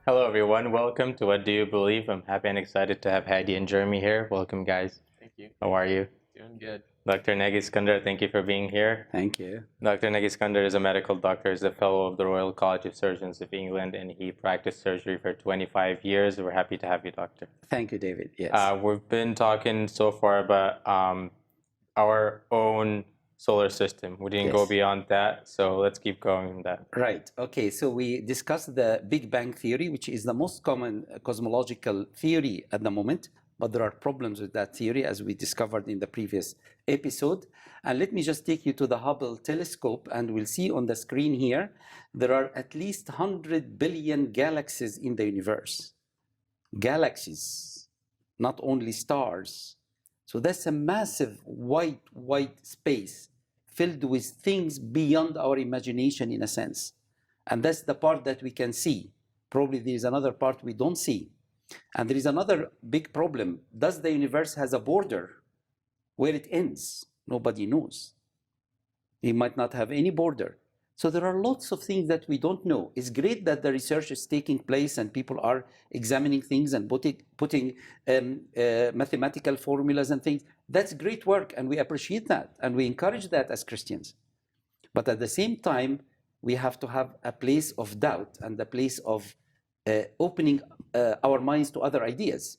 Hello, everyone. Welcome to What Do You Believe? I'm happy and excited to have Hadi and Jeremy here. Welcome, guys. Thank you. How are you? Doing good. Dr. Nagy Eskandar, thank you for being here. Thank you. Dr. Nagy Eskandar is a medical doctor, is a fellow of the Royal College of Surgeons of England, and he practiced surgery for 25 years. We're happy to have you, doctor. Thank you, David. Yes. We've been talking so far about our own solar system. We didn't go Yes. beyond that, so let's keep going with that. Right. Okay. So we discussed the Big Bang theory, which is the most common cosmological theory at the moment, but there are problems with that theory, as we discovered in the previous episode. And let me just take you to the Hubble Telescope, and we'll see on the screen here, there are at least 100 billion galaxies in the universe. Galaxies, not only stars. So that's a massive white space filled with things beyond our imagination in a sense. And that's the part that we can see. Probably there is another part we don't see. And there is another big problem. Does the universe has a border where it ends? Nobody knows. It might not have any border. So there are lots of things that we don't know. It's great that the research is taking place and people are examining things and putting mathematical formulas and things. That's great work, and we appreciate that, and we encourage that as Christians. But at the same time, we have to have a place of doubt and a place of opening our minds to other ideas.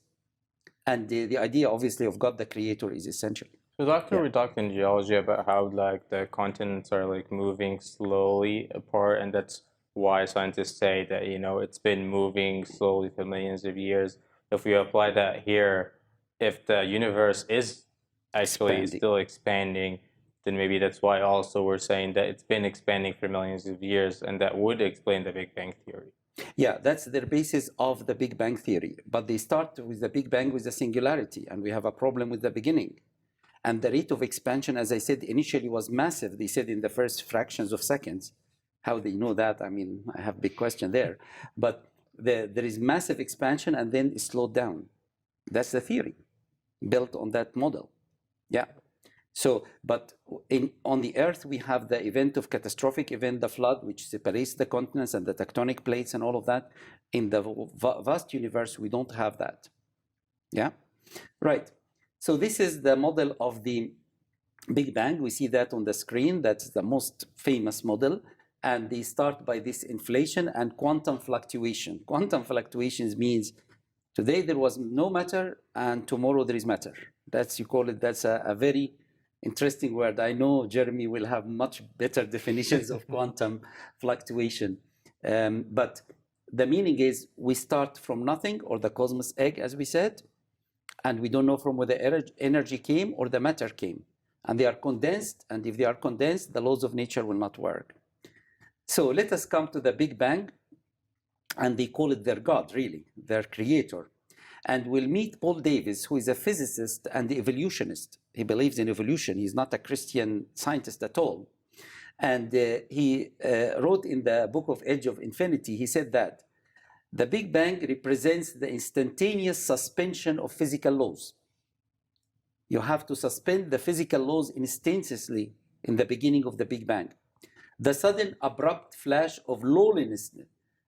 And the idea, obviously, of God the Creator is essential. So, Doctor, we talked in geology about how the continents are moving slowly apart, and that's why scientists say that it's been moving slowly for millions of years. If we apply that here, if the universe is actually still expanding, then maybe that's why also we're saying that it's been expanding for millions of years, and that would explain the Big Bang Theory. Yeah, that's the basis of the Big Bang Theory. But they start with the Big Bang with the singularity, and we have a problem with the beginning. And the rate of expansion, as I said, initially was massive. They said in the first fractions of seconds. How they know that? I mean, I have a big question there. But there is massive expansion and then it slowed down. That's the theory built on that model. Yeah. So, but on the Earth, we have the event of catastrophic event, the flood, which separates the continents and the tectonic plates and all of that. In the vast universe, we don't have that. Yeah. Right. So this is the model of the Big Bang. We see that on the screen. That's the most famous model. And they start by this inflation and quantum fluctuation. Quantum fluctuations means today there was no matter and tomorrow there is matter. That's, you call it, that's a very interesting word. I know Jeremy will have much better definitions of quantum fluctuation. But the meaning is we start from nothing, or the cosmos egg, as we said, and we don't know from where the energy came or the matter came. And they are condensed, and if they are condensed, the laws of nature will not work. So let us come to the Big Bang, and they call it their God, really, their creator. And we'll meet Paul Davies, who is a physicist and evolutionist. He believes in evolution. He's not a Christian scientist at all. And he wrote in the book of Edge of Infinity, he said that the Big Bang represents the instantaneous suspension of physical laws. You have to suspend the physical laws instantaneously in the beginning of the Big Bang. The sudden abrupt flash of lawlessness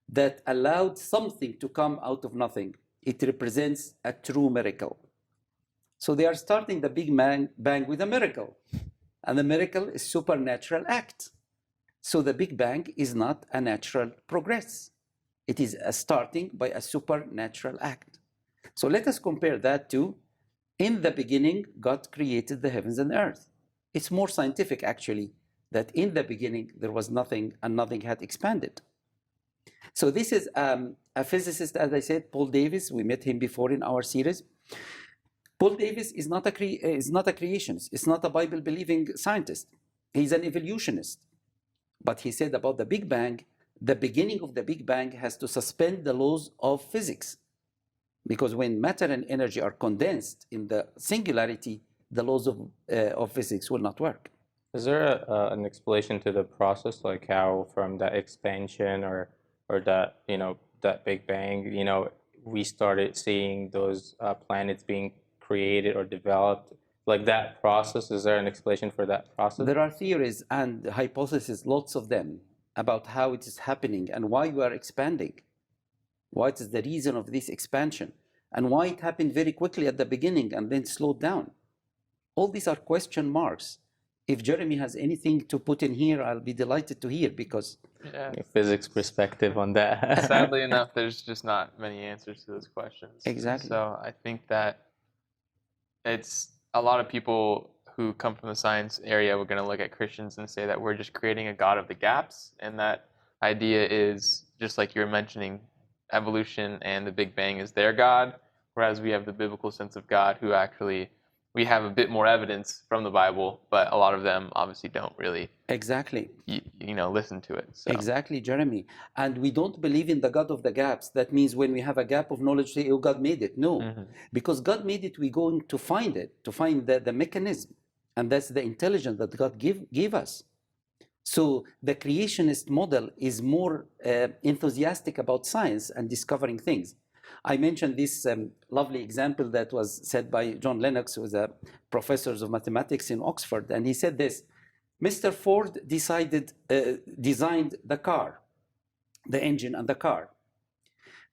that allowed something to come out of nothing. It represents a true miracle. So they are starting the Big Bang with a miracle. And the miracle is supernatural act. So the Big Bang is not a natural progress. It is a starting by a supernatural act. So let us compare that to, in the beginning, God created the heavens and earth. It's more scientific, actually, that in the beginning, there was nothing and nothing had expanded. So this is a physicist, as I said, Paul Davies. We met him before in our series. Paul Davies is not a creationist. It's not a Bible-believing scientist. He's an evolutionist. But he said about the Big Bang, the beginning of the Big Bang has to suspend the laws of physics. Because when matter and energy are condensed in the singularity, the laws of physics will not work. Is there an explanation to the process, like how from that expansion or that, that Big Bang, we started seeing those planets being created or developed? Like that process, is there an explanation for that process? There are theories and hypotheses, lots of them, about how it is happening and why we are expanding. What is the reason of this expansion? And why it happened very quickly at the beginning and then slowed down? All these are question marks. If Jeremy has anything to put in here, I'll be delighted to hear, because physics perspective on that. Sadly enough, there's just not many answers to those questions. Exactly. So I think that it's a lot of people who come from the science area, we're going to look at Christians and say that we're just creating a God of the gaps. And that idea is, just like you were mentioning, evolution and the Big Bang is their God, whereas we have the biblical sense of God, who actually, we have a bit more evidence from the Bible, but a lot of them obviously don't really exactly, listen to it. So. Exactly, Jeremy. And we don't believe in the God of the gaps. That means when we have a gap of knowledge, say, oh, God made it. No, because God made it, we're going to find it, to find the mechanism. And that's the intelligence that God gave us. So the creationist model is more enthusiastic about science and discovering things. I mentioned this lovely example that was said by John Lennox, who was a professor of mathematics in Oxford, and he said this: Mr. Ford designed the car, the engine and the car.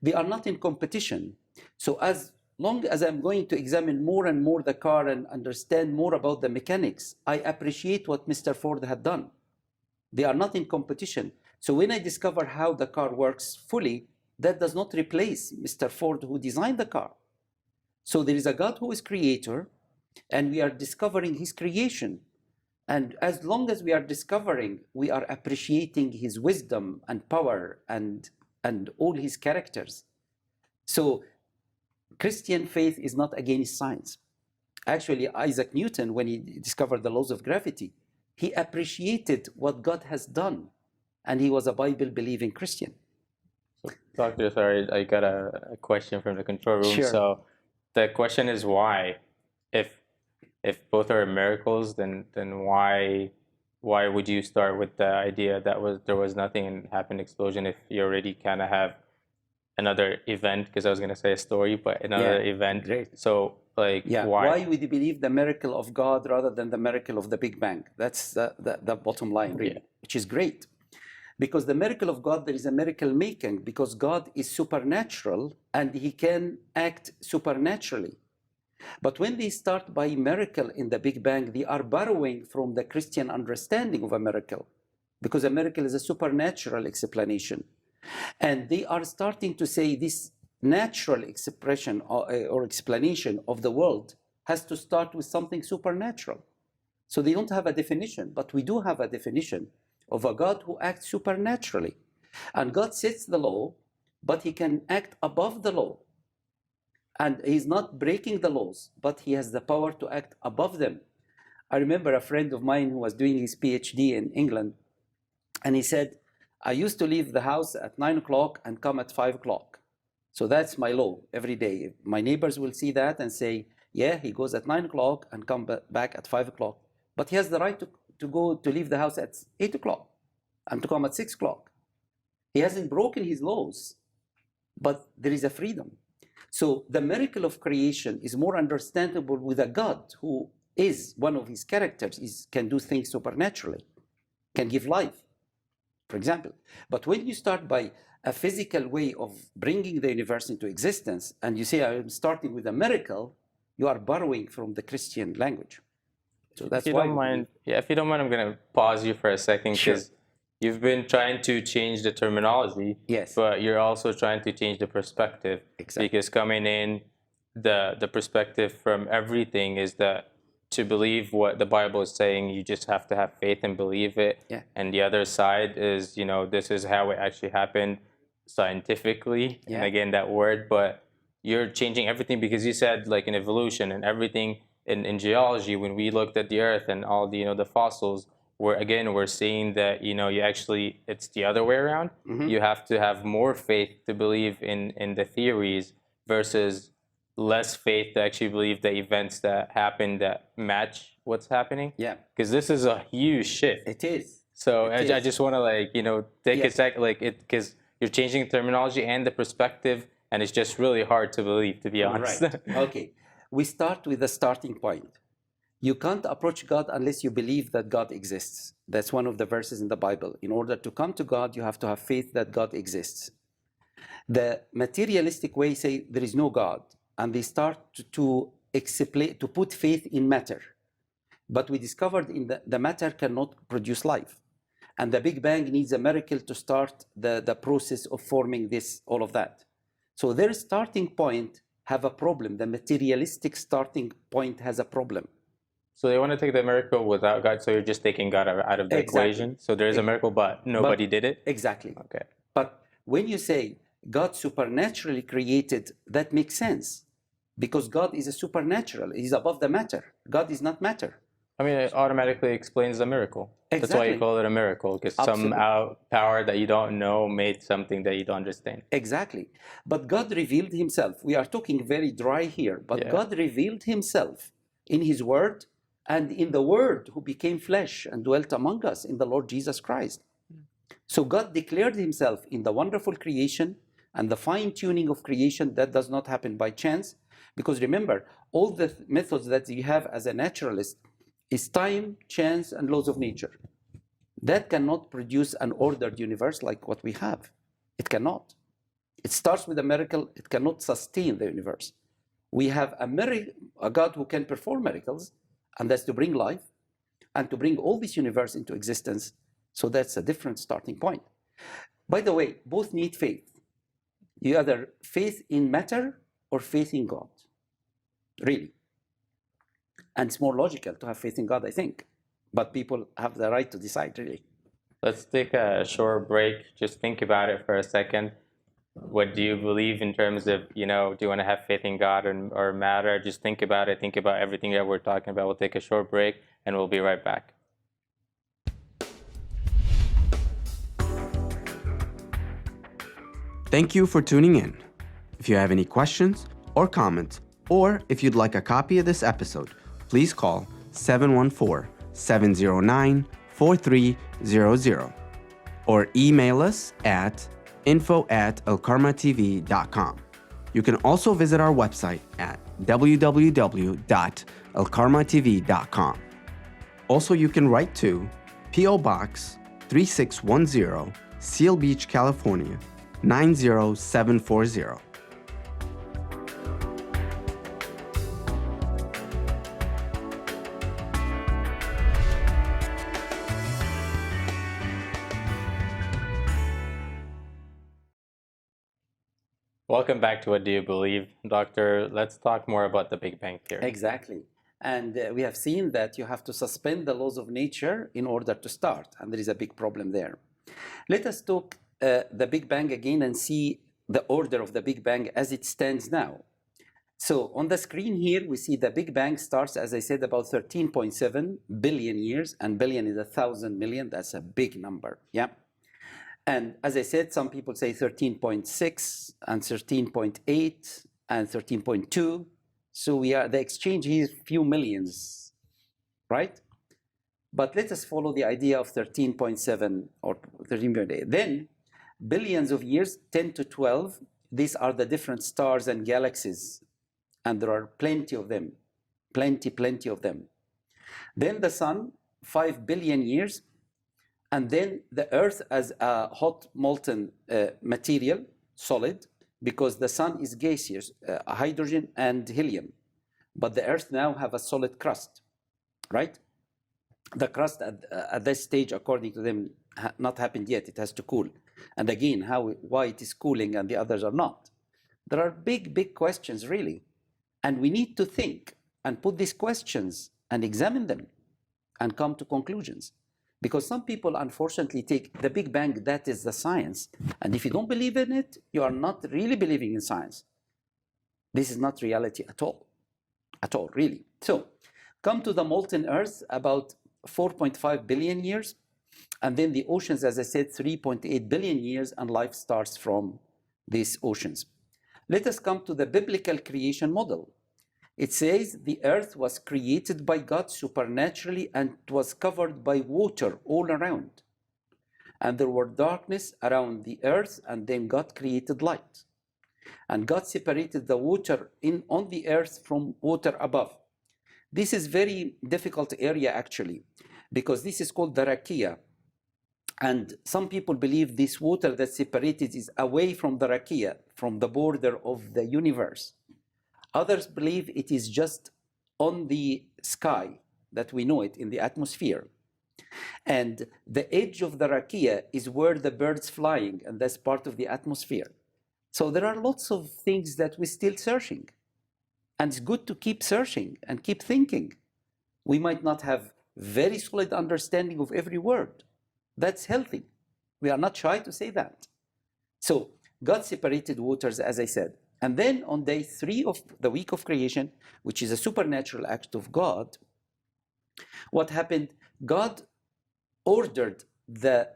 They are not in competition. So as long as I'm going to examine more and more the car and understand more about the mechanics, I appreciate what Mr. Ford had done. They are not in competition. So when I discover how the car works fully, that does not replace Mr. Ford who designed the car. So there is a God who is creator, and we are discovering his creation. And as long as we are discovering, we are appreciating his wisdom and power and all his characters. So Christian faith is not against science. Actually, Isaac Newton, when he discovered the laws of gravity, he appreciated what God has done, and he was a Bible-believing Christian. So, Doctor, sorry, I got a question from the control room. Sure. So the question is why? If both are miracles, then why would you start with the idea that there was nothing and happened explosion if you already kind of have another event? Because I was going to say a story, but another event. Great. So like, why would you believe the miracle of God rather than the miracle of the Big Bang? That's the bottom line, really, which is great. Because the miracle of God, there is a miracle making, because God is supernatural and he can act supernaturally. But when they start by miracle in the Big Bang, they are borrowing from the Christian understanding of a miracle, because a miracle is a supernatural explanation. And they are starting to say this natural expression or explanation of the world has to start with something supernatural. So they don't have a definition, but we do have a definition of a God who acts supernaturally. And God sets the law, but he can act above the law. And he's not breaking the laws, but he has the power to act above them. I remember a friend of mine who was doing his PhD in England, and he said, I used to leave the house at 9 o'clock and come at 5 o'clock. So that's my law every day. My neighbors will see that and say, yeah, he goes at 9 o'clock and come back at 5 o'clock. But he has the right to leave the house at 8 o'clock and to come at 6 o'clock. He hasn't broken his laws, but there is a freedom. So the miracle of creation is more understandable with a God who is one of his characters, can do things supernaturally, can give life, for example. But when you start by a physical way of bringing the universe into existence, and you say, I'm starting with a miracle, you are borrowing from the Christian language. So that's if you don't mind, if you don't mind, I'm going to pause you for a second, because you've been trying to change the terminology, yes, but you're also trying to change the perspective. Exactly. Because coming in, the perspective from everything is that to believe what the Bible is saying, you just have to have faith and believe it. Yeah. And the other side is, this is how it actually happened scientifically. Yeah. And again, that word, but you're changing everything, because you said like in evolution and everything in geology, when we looked at the earth and all the, the fossils, we're seeing that, it's the other way around. Mm-hmm. You have to have more faith to believe in the theories versus less faith to actually believe the events that happen that match what's happening. Yeah. Because this is a huge shift. It is. So I just want to take a sec, because you're changing the terminology and the perspective, and it's just really hard to believe, to be honest. Right. Okay. We start with the starting point. You can't approach God unless you believe that God exists. That's one of the verses in the Bible. In order to come to God, you have to have faith that God exists. The materialistic way say there is no God, and they start to explain, to put faith in matter. But we discovered in the matter cannot produce life. And the Big Bang needs a miracle to start the process of forming this, all of that. So their starting point have a problem. The materialistic starting point has a problem. So they want to take the miracle without God. So you're just taking God out of the equation. So there is a miracle, but nobody did it. Exactly. Okay. But when you say God supernaturally created, that makes sense, because God is a supernatural. He's above the matter. God is not matter. I mean, it automatically explains the miracle. Exactly. That's why you call it a miracle, because some power that you don't know made something that you don't understand. Exactly. But God revealed himself. We are talking very dry here, but God revealed himself in his word and in the word who became flesh and dwelt among us, in the Lord Jesus Christ. So God declared himself in the wonderful creation and the fine-tuning of creation. That does not happen by chance, because remember, all the methods that you have as a naturalist is time, chance, and laws of nature. That cannot produce an ordered universe like what we have. It cannot. It starts with a miracle. It cannot sustain the universe. We have a God who can perform miracles, and that's to bring life and to bring all this universe into existence. So that's a different starting point. By the way, both need faith. You either faith in matter or faith in God, really. And it's more logical to have faith in God, I think. But people have the right to decide, really. Let's take a short break. Just think about it for a second. What do you believe in terms of, do you want to have faith in God or matter? Just think about it. Think about everything that we're talking about. We'll take a short break and we'll be right back. Thank you for tuning in. If you have any questions or comments, or if you'd like a copy of this episode, please call 714-709-4300 or email us at info@alkarmatv.com. You can also visit our website at www.alkarmatv.com. Also, you can write to P.O. Box 3610, Seal Beach, California 90740. Welcome back to What Do You Believe? Doctor, let's talk more about the Big Bang Theory. Exactly. And we have seen that you have to suspend the laws of nature in order to start, and there is a big problem there. Let us talk the Big Bang again and see the order of the Big Bang as it stands now. So on the screen here, we see the Big Bang starts, as I said, about 13.7 billion years, and billion is 1,000 million. That's a big number, yeah? And as I said, some people say 13.6 and 13.8 and 13.2. So the exchange here is few millions, right? But let us follow the idea of 13.7 or 13.8. Then billions of years, 10 to 12, these are the different stars and galaxies. And there are plenty of them, plenty of them. Then the sun, 5 billion years. And then the Earth as a hot molten material, solid, because the sun is gaseous, hydrogen and helium. But the Earth now have a solid crust, right? The crust at this stage, according to them, not happened yet. It has to cool. And again, why it is cooling and the others are not. There are big questions, really. And we need to think and put these questions and examine them and come to conclusions. Because some people, unfortunately, take the Big Bang, that is the science. And if you don't believe in it, you are not really believing in science. This is not reality at all, really. So, come to the molten Earth, about 4.5 billion years. And then the oceans, as I said, 3.8 billion years, and life starts from these oceans. Let us come to the biblical creation model. It says the earth was created by God supernaturally, and it was covered by water all around. And there were darkness around the earth, and then God created light. And God separated the water on the earth from water above. This is very difficult area, actually, because this is called the rakia. And some people believe this water that's separated is away from the rakia, from the border of the universe. Others believe it is just on the sky, that we know it in the atmosphere. And the edge of the rakia is where the bird's flying, and that's part of the atmosphere. So there are lots of things that we're still searching. And it's good to keep searching and keep thinking. We might not have very solid understanding of every word. That's healthy. We are not shy to say that. So God separated waters, as I said. And then on day 3 of the week of creation, which is a supernatural act of God, what happened? God ordered the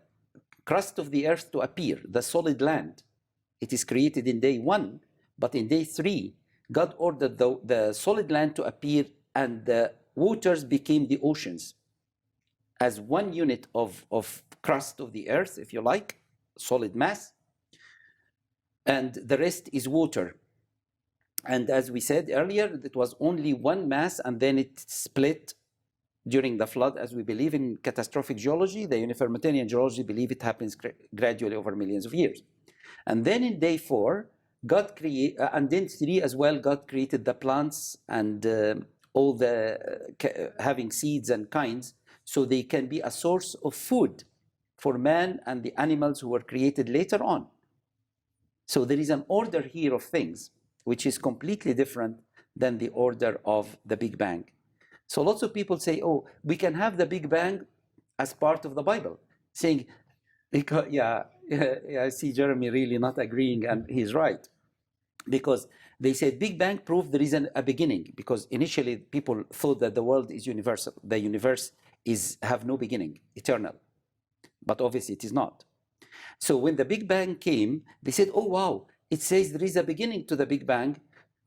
crust of the earth to appear, the solid land. It is created in day 1, but in day 3, God ordered the solid land to appear, and the waters became the oceans as one unit of crust of the earth, if you like, solid mass, and the rest is water. And as we said earlier, it was only one mass, and then it split during the flood, as we believe in catastrophic geology. The uniformitarian geology believe it happens gradually over millions of years. And then in day 4, God created, and then 3 as well, God created the plants and all the having seeds and kinds, so they can be a source of food for man and the animals who were created later on. So there is an order here of things, which is completely different than the order of the Big Bang. So lots of people say, oh, we can have the Big Bang as part of the Bible, saying, because, I see Jeremy really not agreeing, and he's right. Because they said Big Bang proved there is a beginning, because initially people thought that the world is universal. The universe have no beginning, eternal. But obviously it is not. So when the Big Bang came, they said, oh wow, it says there is a beginning to the Big Bang,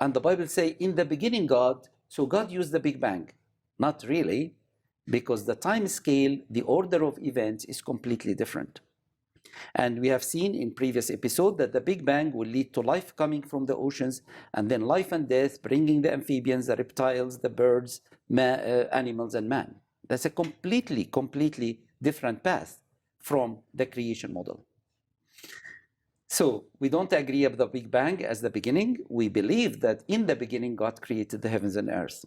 and the Bible says, in the beginning God, so God used the Big Bang. Not really, because the time scale, the order of events is completely different. And we have seen in previous episode that the Big Bang will lead to life coming from the oceans, and then life and death, bringing the amphibians, the reptiles, the birds, animals, and man. That's a completely different path from the creation model. So we don't agree with the Big Bang as the beginning. We believe that in the beginning, God created the heavens and earth.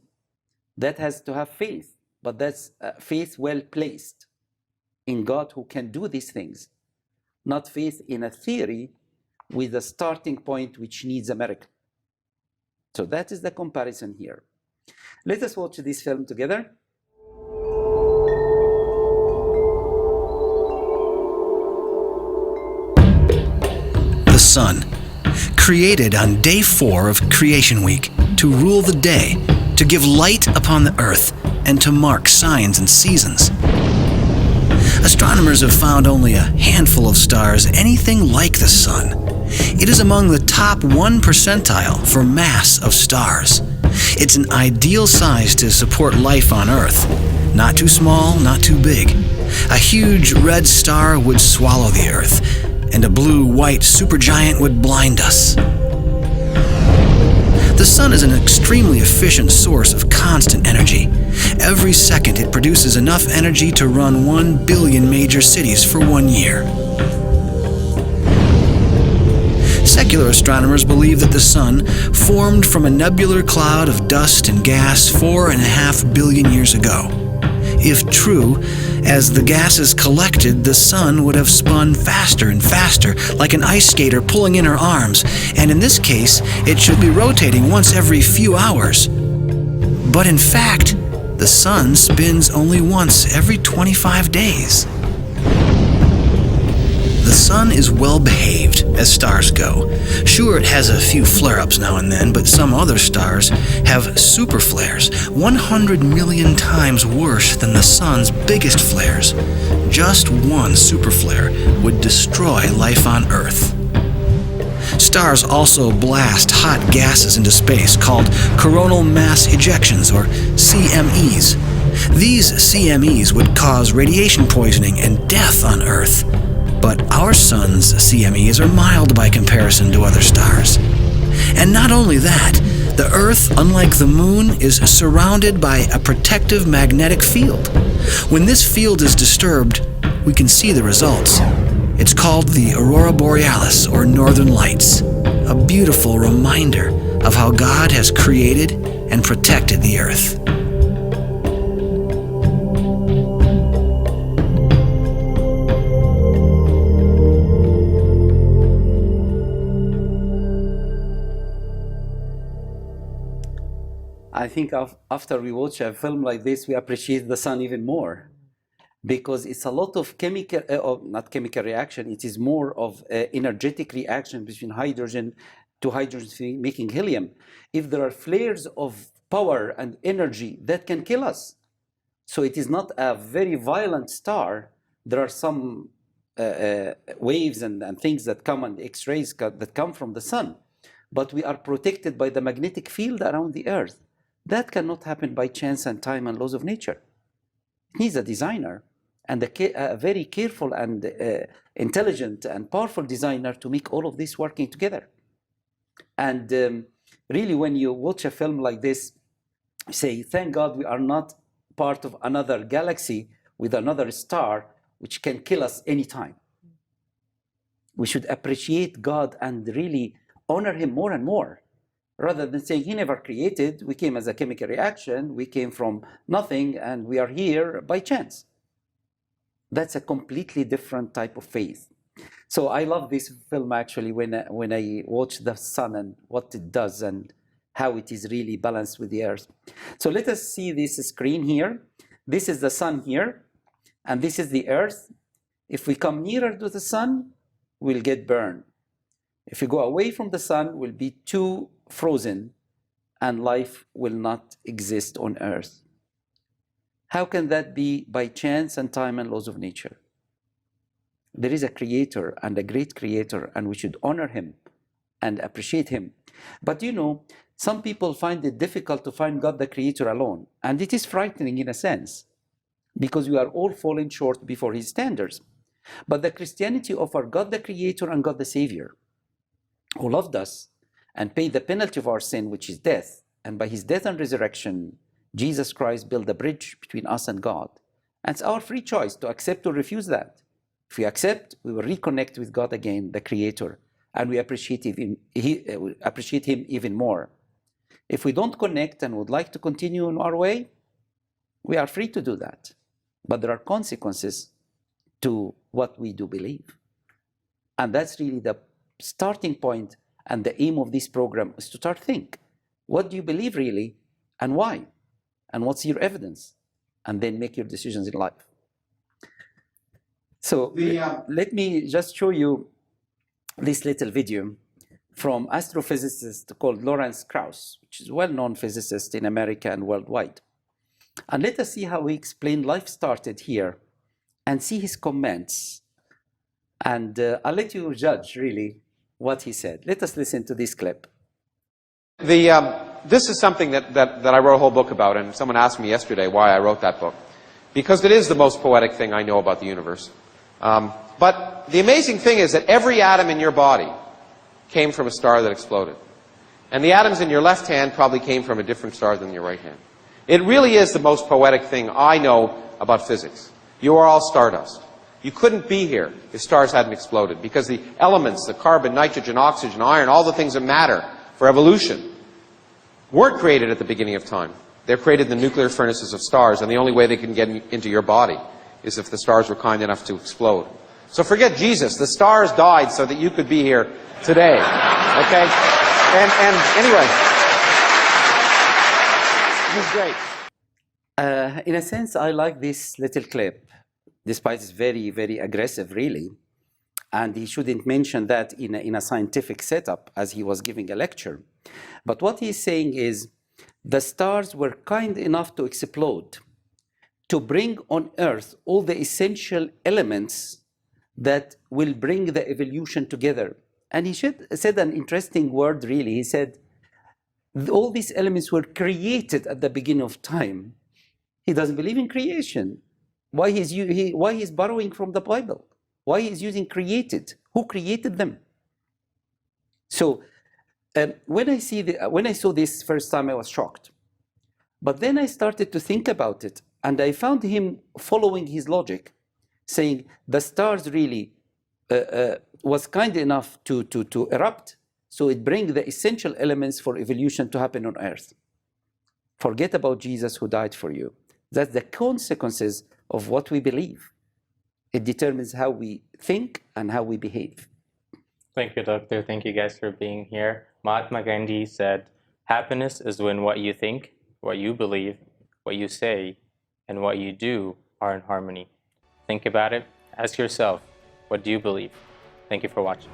That has to have faith, but that's faith well placed in God who can do these things, not faith in a theory with a starting point which needs a miracle. So that is the comparison here. Let us watch this film together. The sun, created on day 4 of creation week to rule the day, to give light upon the earth, and to mark signs and seasons. Astronomers have found only a handful of stars anything like the sun. It is among the top 1 percentile for mass of stars. It's an ideal size to support life on Earth. Not too small, not too big. A huge red star would swallow the Earth, and a blue-white supergiant would blind us. The sun is an extremely efficient source of constant energy. Every second it produces enough energy to run 1 billion major cities for 1 year. Secular astronomers believe that the sun formed from a nebular cloud of dust and gas 4.5 billion years ago. If true, as the gases collected, the sun would have spun faster and faster, like an ice skater pulling in her arms, and in this case, it should be rotating once every few hours. But in fact, the sun spins only once every 25 days. The sun is well behaved as stars go. Sure, it has a few flare-ups now and then, but some other stars have super flares, 100 million times worse than the sun's biggest flares. Just one super flare would destroy life on Earth. Stars also blast hot gases into space called coronal mass ejections, or CMEs. These CMEs would cause radiation poisoning and death on Earth. But our sun's CMEs are mild by comparison to other stars. And not only that, the Earth, unlike the Moon, is surrounded by a protective magnetic field. When this field is disturbed, we can see the results. It's called the Aurora Borealis, or Northern Lights, a beautiful reminder of how God has created and protected the Earth. I think after we watch a film like this, we appreciate the sun even more, because it's a lot of chemical, not chemical reaction, it is more of energetic reaction between hydrogen to hydrogen making helium. If there are flares of power and energy, that can kill us. So it is not a very violent star. There are some waves and things that come, and X-rays that come from the sun. But we are protected by the magnetic field around the Earth. That cannot happen by chance and time and laws of nature. It needs a designer, and a very careful and intelligent and powerful designer to make all of this working together. And really, when you watch a film like this, say, thank God we are not part of another galaxy with another star which can kill us anytime. We should appreciate God and really honor him more and more, rather than saying he never created, we came as a chemical reaction, we came from nothing, and we are here by chance. That's a completely different type of faith. So I love this film actually when I watch the sun and what it does and how it is really balanced with the Earth. So let us see this screen here. This is the sun here, and this is the Earth. If we come nearer to the sun, we'll get burned. If we go away from the sun, we'll be too frozen, and life will not exist on Earth. How can that be? By chance and time and laws of nature. There is a creator, and a great creator, and we should honor him and appreciate him. But you know, some people find it difficult to find God the creator alone, and it is frightening in a sense, because we are all falling short before his standards. But the Christianity offers God the creator and God the savior, who loved us and paid the penalty of our sin, which is death. And by his death and resurrection, Jesus Christ built a bridge between us and God. And it's our free choice to accept or refuse that. If we accept, we will reconnect with God again, the Creator, and we appreciate him even more. If we don't connect and would like to continue on our way, we are free to do that. But there are consequences to what we do believe. And that's really the starting point, and the aim of this program is to start think. What do you believe really, and why? And what's your evidence? And then make your decisions in life. So let me just show you this little video from astrophysicist called Lawrence Krauss, which is a well-known physicist in America and worldwide. And let us see how he explained life started here and see his comments. And I'll let you judge really what he said. Let us listen to this clip. This is something that I wrote a whole book about, and someone asked me yesterday why I wrote that book. Because it is the most poetic thing I know about the universe. But the amazing thing is that every atom in your body came from a star that exploded. And the atoms in your left hand probably came from a different star than your right hand. It really is the most poetic thing I know about physics. You are all stardust. You couldn't be here if stars hadn't exploded, because the elements, the carbon, nitrogen, oxygen, iron, all the things that matter for evolution weren't created at the beginning of time. They're created in the nuclear furnaces of stars, and the only way they can get into your body is if the stars were kind enough to explode. So forget Jesus. The stars died so that you could be here today. Okay? And anyway, this is great. In a sense, I like this little clip, despite it's very, very aggressive, really. And he shouldn't mention that in a scientific setup as he was giving a lecture. But what he's saying is, the stars were kind enough to explode, to bring on Earth all the essential elements that will bring the evolution together. And he said an interesting word, really. He said, all these elements were created at the beginning of time. He doesn't believe in creation. Why he's borrowing from the Bible? Why he's using created? Who created them? So when I saw this first time, I was shocked. But then I started to think about it. And I found him following his logic, saying the stars really was kind enough to erupt, so it brings the essential elements for evolution to happen on Earth. Forget about Jesus who died for you. That's the consequences of what we believe. It determines how we think and how we behave. Thank you, Doctor. Thank you guys for being here. Mahatma Gandhi said, happiness is when what you think, what you believe, what you say, and what you do are in harmony. Think about it. Ask yourself, what do you believe? Thank you for watching.